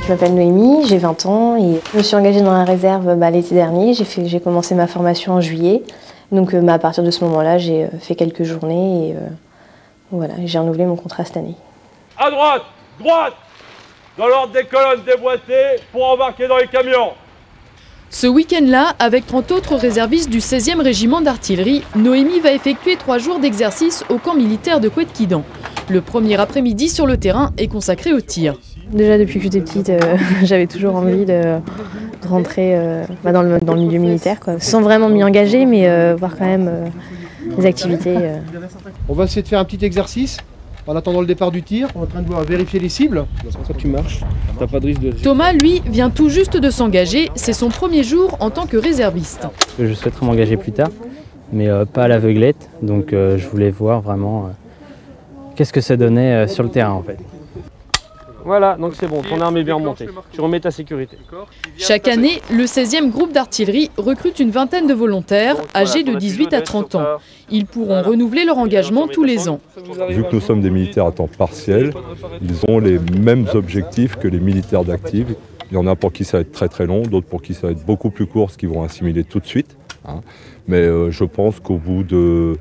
Je m'appelle Noémie, j'ai 20 ans et je me suis engagée dans la réserve l'été dernier. J'ai commencé ma formation en juillet. Donc à partir de ce moment-là, j'ai fait quelques journées et voilà, j'ai renouvelé mon contrat cette année. À droite, droite, dans l'ordre des colonnes déboîtées pour embarquer dans les camions. Ce week-end-là, avec 30 autres réservistes du 16e régiment d'artillerie, Noémie va effectuer 3 jours d'exercice au camp militaire de Couët-Quidan. Le premier après-midi sur le terrain est consacré au tir. Déjà depuis que j'étais petite, j'avais toujours envie de rentrer dans le milieu militaire, quoi. Sans vraiment m'y engager, mais voir quand même les activités. On va essayer de faire un petit exercice. En attendant le départ du tir, on est en train de vérifier les cibles. Quand tu marches, t'as pas de risque de... Thomas, lui, vient tout juste de s'engager. C'est son premier jour en tant que réserviste. Je souhaiterais m'engager plus tard, mais pas à l'aveuglette. Donc je voulais voir vraiment qu'est-ce que ça donnait sur le terrain en fait. Voilà, donc c'est bon, ton arme est bien remontée. Tu remets ta sécurité. Chaque année, le 16e groupe d'artillerie recrute une vingtaine de volontaires âgés de 18 à 30 ans. Ils pourront renouveler leur engagement tous les ans. Vu que nous sommes des militaires à temps partiel, ils ont les mêmes objectifs que les militaires d'active. Il y en a pour qui ça va être très très long, d'autres pour qui ça va être beaucoup plus court, ce qu'ils vont assimiler tout de suite. Mais je pense qu'au bout d'1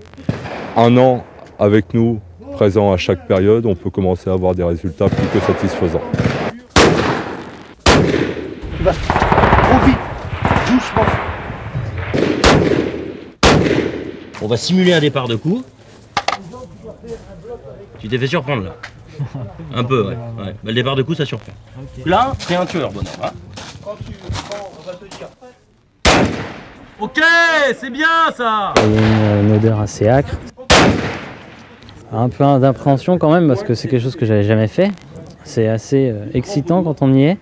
an avec nous, présent à chaque période, on peut commencer à avoir des résultats plus que satisfaisants. Tu vas trop vite, doucement. On va simuler un départ de coup. Tu t'es fait surprendre là. Un peu, ouais. Le départ de coup, ça surprend. Là, c'est un tueur, bonhomme. Quand tu prends, on va te dire. Ok, c'est bien ça. Il y a une odeur assez acre. Un peu d'appréhension quand même parce que c'est quelque chose que j'avais jamais fait. C'est assez excitant quand on y est.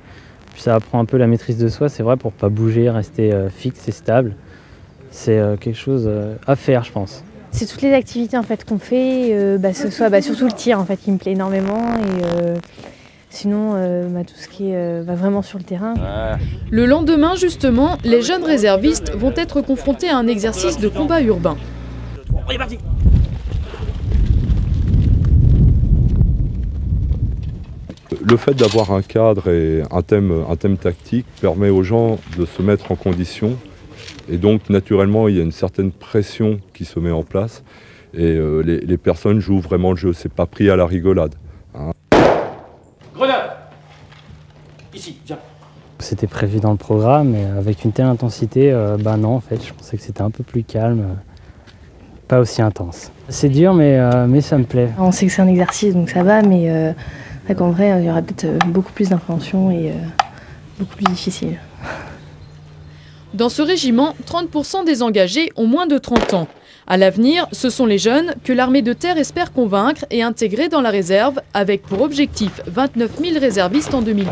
Puis ça apprend un peu la maîtrise de soi, c'est vrai, pour pas bouger, rester fixe et stable. C'est quelque chose à faire, je pense. C'est toutes les activités en fait qu'on fait, ce soit surtout le tir en fait qui me plaît énormément et sinon tout ce qui est vraiment sur le terrain. Le lendemain justement, les jeunes réservistes vont être confrontés à un exercice de combat urbain. On est parti. Le fait d'avoir un cadre et un thème tactique permet aux gens de se mettre en condition. Et donc, naturellement, il y a une certaine pression qui se met en place. Et les personnes jouent vraiment le jeu. C'est pas pris à la rigolade. Grenade. Ici, viens. C'était prévu dans le programme, mais avec une telle intensité, non, en fait, je pensais que c'était un peu plus calme, pas aussi intense. C'est dur, mais ça me plaît. On sait que c'est un exercice, donc ça va, mais en vrai, il y aura peut-être beaucoup plus d'incompréhension et beaucoup plus difficile. Dans ce régiment, 30% des engagés ont moins de 30 ans. À l'avenir, ce sont les jeunes que l'armée de terre espère convaincre et intégrer dans la réserve, avec pour objectif 29 000 réservistes en 2008.